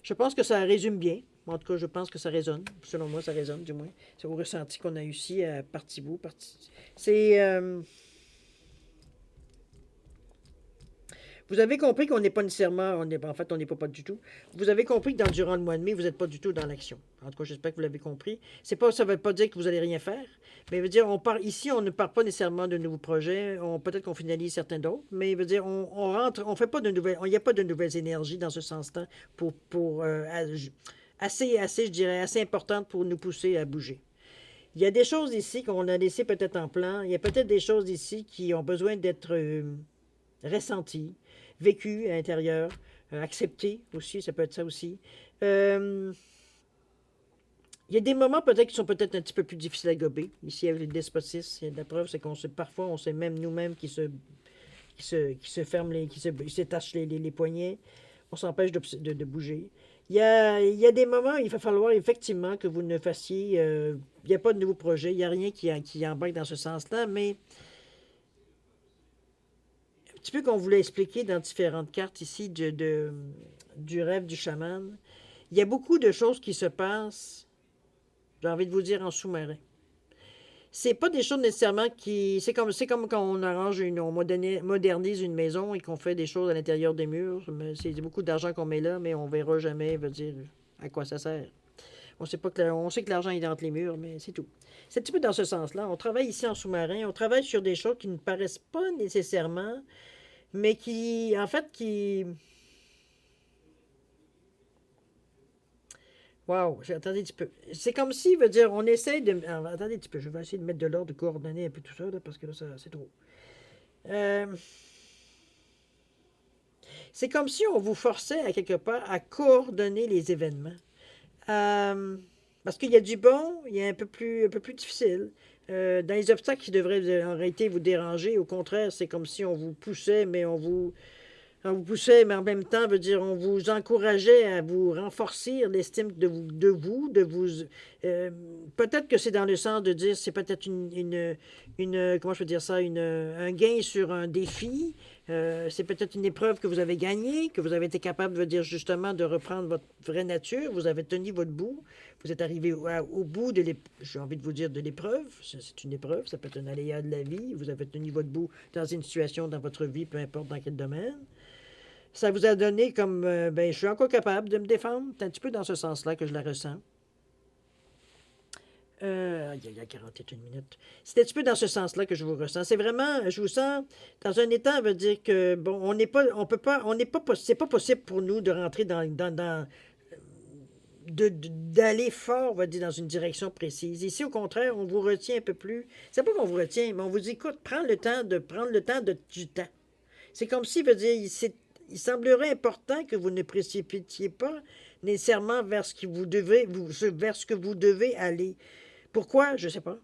Je pense que ça résume bien. En tout cas, je pense que ça résonne. Selon moi, ça résonne, du moins. C'est au ressenti qu'on a eu ici à Parti-vous. C'est. Vous avez compris qu'on n'est pas nécessairement. En fait, on n'est pas du tout. Vous avez compris que durant le mois de mai, vous n'êtes pas du tout dans l'action. En tout cas, j'espère que vous l'avez compris. Ça ne veut pas dire que vous n'allez rien faire. Mais veut dire, ici, on ne part pas nécessairement de nouveaux projets. Peut-être qu'on finalise certains d'autres. Mais veut dire, on rentre. On fait pas de nouvelles. Il n'y a pas de nouvelles énergies dans ce sens-là assez, je dirais, assez importante pour nous pousser à bouger. Il y a des choses ici qu'on a laissées peut-être en plan. Il y a peut-être des choses ici qui ont besoin d'être ressenties, vécues à l'intérieur, acceptées aussi, ça peut être ça aussi. Il y a des moments peut-être qui sont peut-être un petit peu plus difficiles à gober. Ici, avec le despotisme, la preuve, c'est parfois, on sait même nous-mêmes qui se ferment, qui s'étachent les poignets. On s'empêche de bouger. Il y a des moments où il va falloir effectivement que vous ne fassiez. Il n'y a pas de nouveau projet, il n'y a rien qui embarque dans ce sens-là, mais un petit peu comme on vous l'a expliqué dans différentes cartes ici du rêve du chaman, il y a beaucoup de choses qui se passent, j'ai envie de vous dire, en sous-marin. c'est pas des choses nécessairement qui... C'est comme quand on arrange on modernise une maison et qu'on fait des choses à l'intérieur des murs. C'est beaucoup d'argent qu'on met là, mais on verra jamais, veut dire, à quoi ça sert. On sait pas on sait que l'argent est entre les murs, mais c'est tout. C'est un petit peu dans ce sens-là. On travaille ici en sous-marin, on travaille sur des choses qui ne paraissent pas nécessairement, mais qui, en fait, qui... Wow, attendez un petit peu. C'est comme si, veut dire, on essaye de... Alors, attendez un petit peu, je vais essayer de mettre de l'ordre, de coordonner un peu tout ça, là, parce que là, c'est trop. Euh, c'est comme si on vous forçait à quelque part à coordonner les événements. Euh, Parce qu'il y a du bon, il y a un peu plus difficile. Dans les obstacles qui devraient en réalité vous déranger, au contraire, c'est comme si on vous poussait, mais on vous poussait, mais en même temps, veut dire, on vous encourageait à vous renforcer l'estime de vous. euh, Peut-être que c'est dans le sens de dire, c'est peut-être comment je peux dire ça, un gain sur un défi. C'est peut-être une épreuve que vous avez gagnée, que vous avez été capable, de dire justement, de reprendre votre vraie nature. Vous avez tenu votre bout. Vous êtes arrivé au bout de j'ai envie de vous dire de l'épreuve. C'est une épreuve, ça peut être un aléa de la vie. Vous avez tenu votre bout dans une situation dans votre vie, peu importe dans quel domaine. Ça vous a donné comme, ben, je suis encore capable de me défendre. C'est un petit peu dans ce sens-là que je la ressens. Il y a 41 minutes. C'est un petit peu dans ce sens-là que je vous ressens. C'est vraiment, je vous sens dans un état, veut dire que, bon, on n'est pas, on peut pas, on n'est pas, c'est pas possible pour nous de rentrer d'aller fort, on va dire, dans une direction précise. Ici, au contraire, on vous retient un peu plus. C'est pas qu'on vous retient, mais on vous dit, écoute, prendre le temps du temps. C'est comme si, veut dire, il semblerait important que vous ne précipitiez pas nécessairement vers ce que vers ce que vous devez aller. Pourquoi? Je ne sais pas.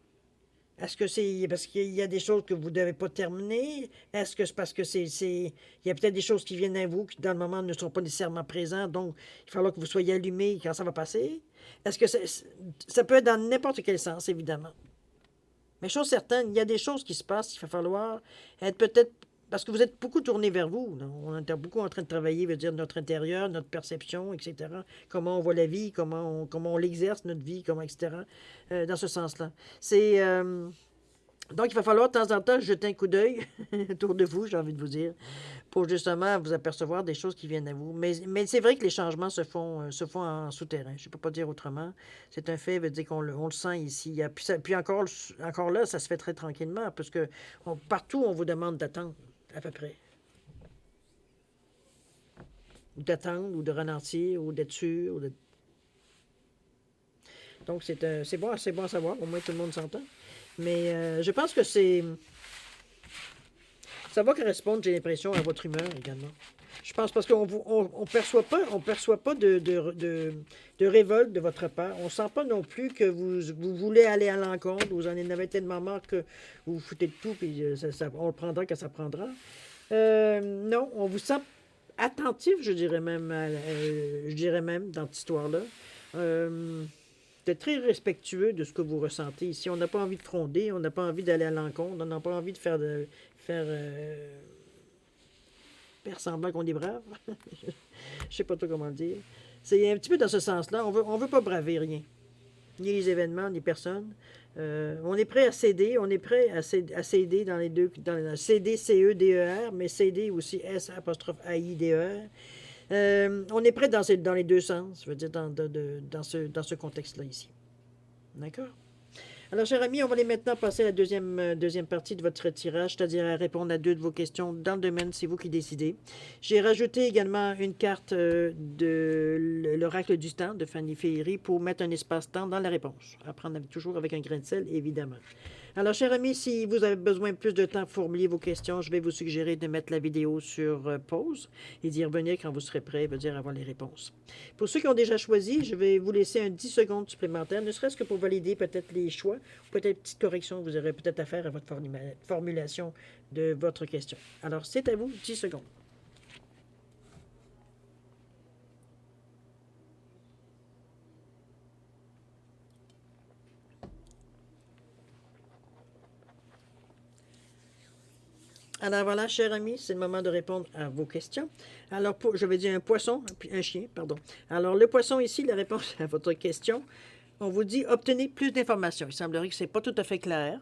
Est-ce que c'est parce qu'il y a des choses que vous ne devez pas terminer? Est-ce que c'est parce que il y a peut-être des choses qui viennent à vous qui, dans le moment, ne sont pas nécessairement présentes, donc il va falloir que vous soyez allumé quand ça va passer? Est-ce que ça peut être dans n'importe quel sens, évidemment. Mais chose certaine, il y a des choses qui se passent, il va falloir être peut-être... Parce que vous êtes beaucoup tourné vers vous. Là. On est beaucoup en train de travailler, veut dire notre intérieur, notre perception, etc. Comment on voit la vie, comment on l'exerce, notre vie, etc. Dans ce sens-là. Donc, il va falloir de temps en temps jeter un coup d'œil autour de vous, j'ai envie de vous dire, pour justement vous apercevoir des choses qui viennent à vous. Mais c'est vrai que les changements se font en souterrain. Je ne peux pas dire autrement. C'est un fait, veut dire on le sent ici. Puis encore là, ça se fait très tranquillement, parce que partout, on vous demande d'attendre, à peu près. Ou d'attendre, ou de ralentir, ou d'être sûr. Donc, c'est bon à savoir. Au moins, tout le monde s'entend. Mais je pense que ça va correspondre, j'ai l'impression, à votre humeur également. Je pense parce qu'on on perçoit pas de révolte de votre part. On sent pas non plus que vous voulez aller à l'encontre. Vous en avez tellement marre que vous vous foutez de tout, puis on le prendra quand ça prendra. Non, on vous sent attentif, je dirais même dans cette histoire-là. C'est très respectueux de ce que vous ressentez ici. On n'a pas envie de fronder, on n'a pas envie d'aller à l'encontre, on n'a pas envie de faire semblant qu'on est brave. Je sais pas trop comment le dire. C'est un petit peu dans ce sens-là. On veut pas braver rien. Ni les événements, ni personne. On est prêt à céder. On est prêt à céder dans les deux. Céder, C-E-D-E-R, mais céder aussi S-A-I-D-E-R. On est prêt dans les deux sens, je veux dire, dans ce contexte-là ici. D'accord? Alors, cher ami, on va aller maintenant passer à la deuxième partie de votre tirage, c'est-à-dire à répondre à deux de vos questions dans le domaine, c'est vous qui décidez. J'ai rajouté également une carte de l'oracle du temps de Fanny Féery pour mettre un espace-temps dans la réponse. À prendre toujours avec un grain de sel, évidemment. Alors, cher ami, si vous avez besoin de plus de temps pour formuler vos questions, je vais vous suggérer de mettre la vidéo sur pause et d'y revenir quand vous serez prêt, veut dire avoir les réponses. Pour ceux qui ont déjà choisi, je vais vous laisser un 10 secondes supplémentaire, ne serait-ce que pour valider peut-être les choix, ou peut-être une petite correction que vous aurez peut-être à faire à votre formulation de votre question. Alors, c'est à vous, 10 secondes. Alors voilà, cher ami, c'est le moment de répondre à vos questions. Alors, je vais dire un poisson, puis un chien, pardon. Alors, le poisson ici, la réponse à votre question, On vous dit obtenez plus d'informations. Il semblerait que c'est pas tout à fait clair.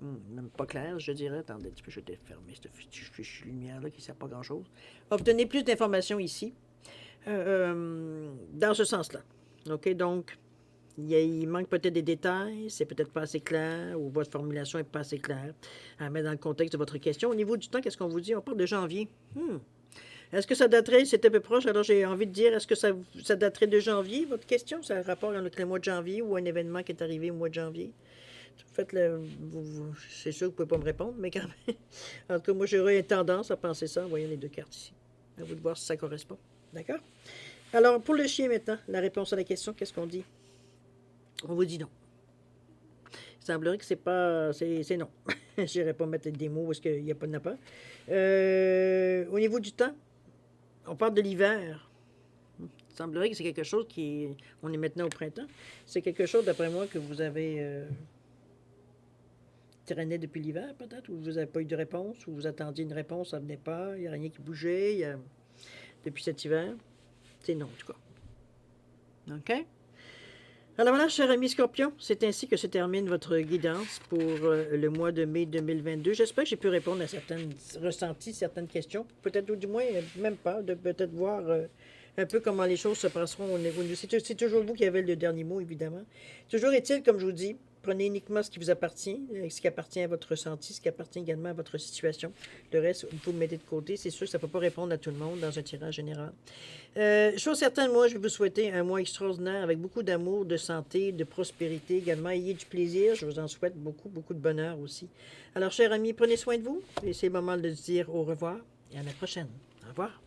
Même pas clair, je dirais. Attendez un petit peu, je vais fermer cette fichue lumière-là qui ne sert pas grand-chose. Obtenez plus d'informations ici. Dans ce sens-là. OK, donc, il manque peut-être des détails, c'est peut-être pas assez clair, ou votre formulation n'est pas assez claire à mettre dans le contexte de votre question. Au niveau du temps, qu'est-ce qu'on vous dit? On parle de janvier. Est-ce que ça daterait, c'est un peu proche, alors j'ai envie de dire, est-ce que ça daterait de janvier, votre question? Ça a rapport avec le mois de janvier ou un événement qui est arrivé au mois de janvier? Faites-le, c'est sûr que vous ne pouvez pas me répondre, mais quand même. En tout cas, moi, j'aurais une tendance à penser ça en voyant les deux cartes ici. À vous de voir si ça correspond. D'accord? Alors, pour le chien maintenant, la réponse à la question, qu'est-ce qu'on dit? On vous dit non. Il semblerait que c'est pas. C'est non. Je n'irai pas mettre des mots parce qu'il n'y a pas de pas. Au niveau du temps, on parle de l'hiver. Il semblerait que c'est quelque chose qui. On est maintenant au printemps. C'est quelque chose, d'après moi, que vous avez traîné depuis l'hiver, peut-être, ou vous n'avez pas eu de réponse, ou vous attendiez une réponse, ça ne venait pas, il n'y a rien qui bougeait depuis cet hiver. C'est non, en tout cas. OK? Alors voilà, cher ami Scorpion, c'est ainsi que se termine votre guidance pour le mois de mai 2022. J'espère que j'ai pu répondre à certaines ressentis, certaines questions. Peut-être, ou du moins, même pas, de peut-être voir un peu comment les choses se passeront au niveau. C'est toujours vous qui avez le dernier mot, évidemment. Toujours est-il, comme je vous dis, prenez uniquement ce qui vous appartient, ce qui appartient à votre ressenti, ce qui appartient également à votre situation. Le reste, vous le mettez de côté. C'est sûr que ça ne peut pas répondre à tout le monde dans un tirage général. Chose certaine, moi, je vais vous souhaiter un mois extraordinaire avec beaucoup d'amour, de santé, de prospérité également. Ayez du plaisir. Je vous en souhaite beaucoup, beaucoup de bonheur aussi. Alors, chers amis, prenez soin de vous. Et c'est le moment de se dire au revoir et à la prochaine. Au revoir.